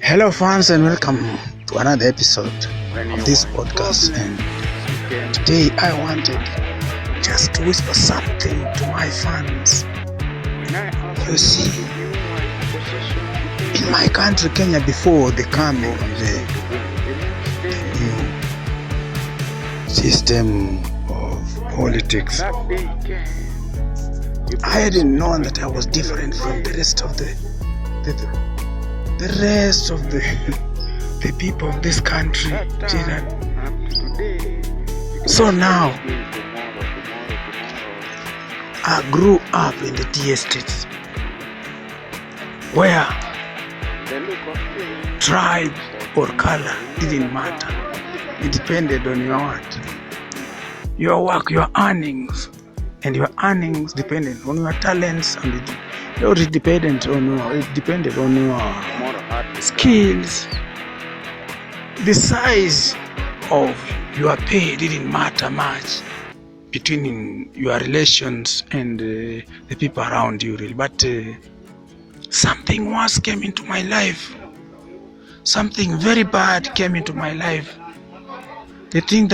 Hello fans, and welcome to another episode of this podcast. And today I wanted just to whisper something to my fans. You see, in my country Kenya, before the coming of the new system of politics, I didn't know that I was different from the rest of the people of this country. So now I grew up in the tea estates where tribe or color didn't matter. It depended on your work, your earnings, and your earnings depended on your talents, and it depended on your skills. The size of your pay didn't matter much between your relations and the people around you, really. But something worse came into my life. Something very bad came into my life. The thing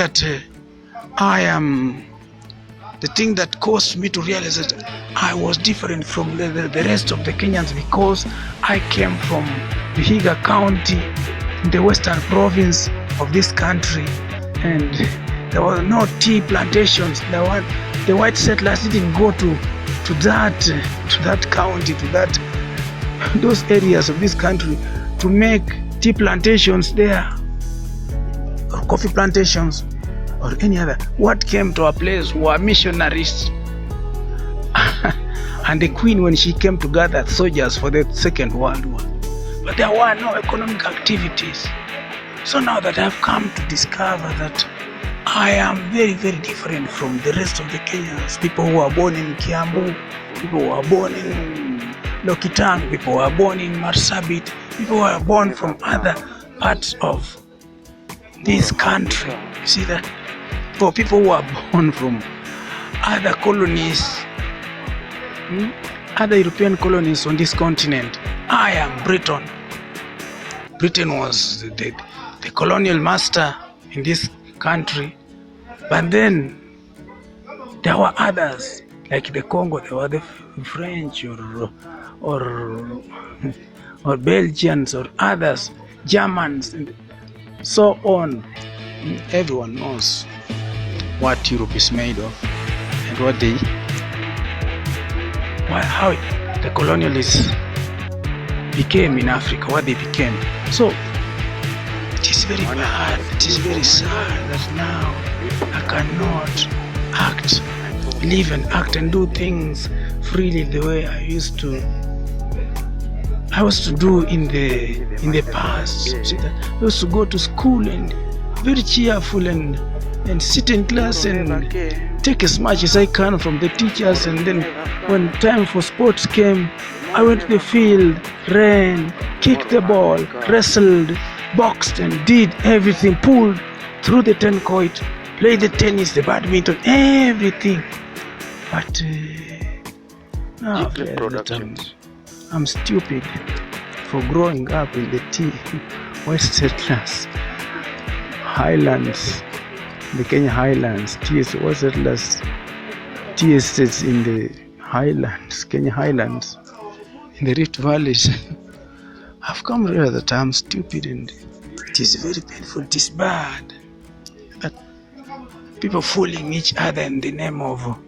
that caused me to realize that I was different from the rest of the Kenyans, because I came from Vihiga County in the western province of this country, and there were no tea plantations. The white settlers didn't go to that county, those areas of this country to make tea plantations there, or coffee plantations, or any other. What came to our place were missionaries. And the queen, when she came to gather soldiers for the Second World War. But there were no economic activities. So now that I've come to discover that I am very, very different from the rest of the Kenyans, people who are born in Kiambu, people who are born in Lokitang, people who are born in Marsabit, people who are born from other parts of this country. You see that? For people who are born from other colonies, other European colonies on this continent. I am Britain. Britain was the colonial master in this country. But then there were others, like the Congo. There were the French or Belgians or others, Germans, and so on. Everyone knows what Europe is made of and how the colonialists became in Africa, what they became. So it is very bad, it is very sad that now I cannot live and act and do things freely the way I used to do in the past. See that? I used to go to school and very cheerful and sit in class and take as much as I can from the teachers, and then when time for sports came, I went to the field, ran, kicked the ball, wrestled, boxed, and did everything, pulled through the ten-court, played the tennis, the badminton, everything. But now I'm stupid for growing up in the West Settlers Highlands, the Kenya Highlands, tea estates in the Highlands, Kenya Highlands, in the Rift Valleys. I've come to realize that I'm stupid, and it is very painful. It is bad that people fooling each other in the name of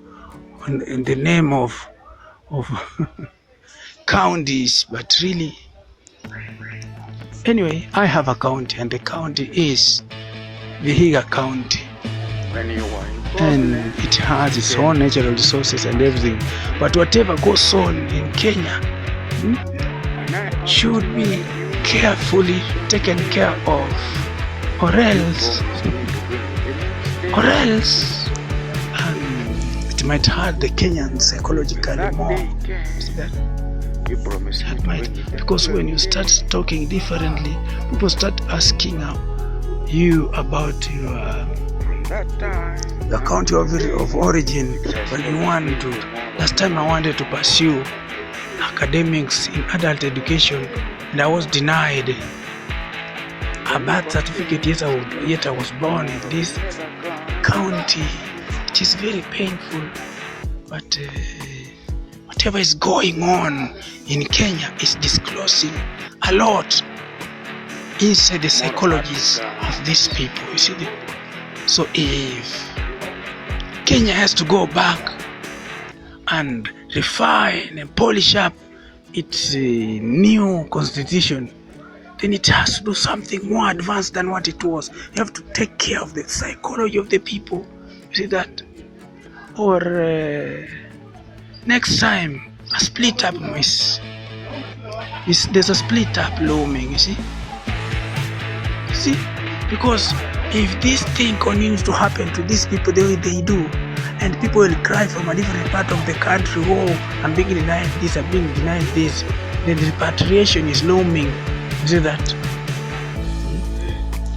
counties, but really. Anyway, I have a county, and the county is Vihiga County, and it has its own natural resources and everything. But whatever goes on in Kenya should be carefully taken care of, or else it might hurt the Kenyans psychologically more. See that? That might, because when you start talking differently, people start asking you about the country of origin. When you want to, last time I wanted to pursue academics in adult education, and I was denied a birth certificate, yet I was born in this county. It is very painful, but whatever is going on in Kenya is disclosing a lot inside the psychologies of these people, you see. So if Kenya has to go back and refine and polish up its new constitution, then it has to do something more advanced than what it was. You have to take care of the psychology of the people, you see that. Or next time a split up there's a split up looming, you see, because if this thing continues to happen to these people the way they do, and people will cry from a different part of the country, oh, I'm being denied this, I'm being denied this, then the repatriation is looming, you see that.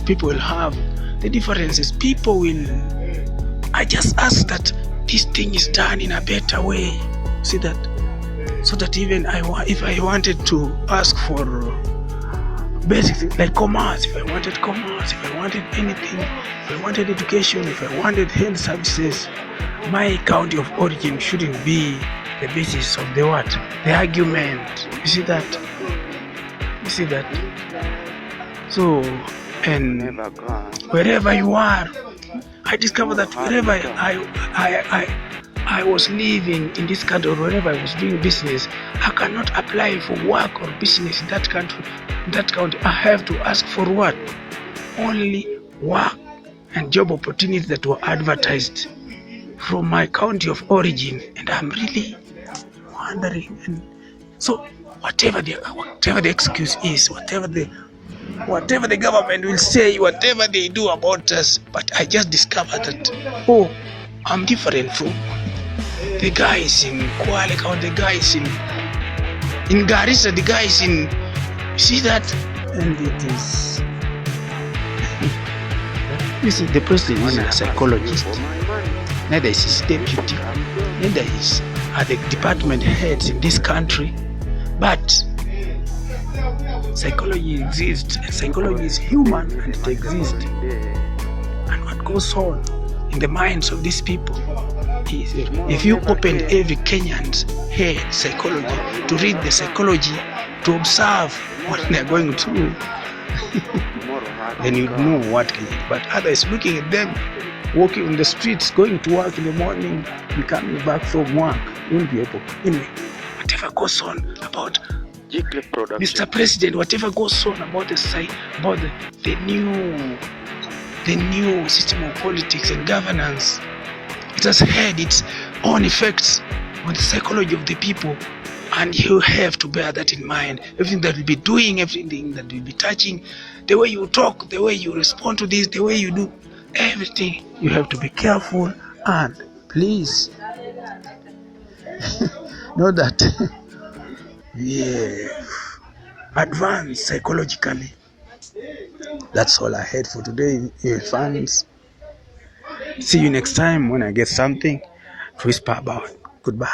People will have the differences. People will, I just ask that this thing is done in a better way, see that, so that even if I wanted to ask for basic like commerce, if I wanted anything, if I wanted education, if I wanted health services, my county of origin shouldn't be the basis of the argument, you see that. So, and wherever you are, I discovered that wherever I was living in this country, or wherever I was doing business, I cannot apply for work or business in that country. In that county, I have to ask for what? Only work and job opportunities that were advertised from my county of origin, and I'm really wondering. And so, whatever the excuse is, whatever the government will say, whatever they do about us, but I just discovered that, oh, I'm different from the guys in Kwale County, the guys in Garissa, the guys in, see that. And it is, you see, the president is a psychologist, neither is his deputy, neither are the department heads in this country, but psychology exists, and psychology is human, and it exists. And what goes on in the minds of these people is, if you opened every Kenyan's head psychology to read the psychology, to observe what they're going through, then you'd know what Kenya. But others looking at them walking on the streets, going to work in the morning, and coming back from work, won't be able. Anyway, whatever goes on about Mr. President, whatever goes on about the new system of politics and governance, it has had its own effects on the psychology of the people, and you have to bear that in mind. Everything that we'll be doing, everything that we'll be touching, the way you talk, the way you respond to this, the way you do everything, you have to be careful, and please know that advance psychologically. That's all I had for today, fans. See you next time when I get something to whisper about. Goodbye.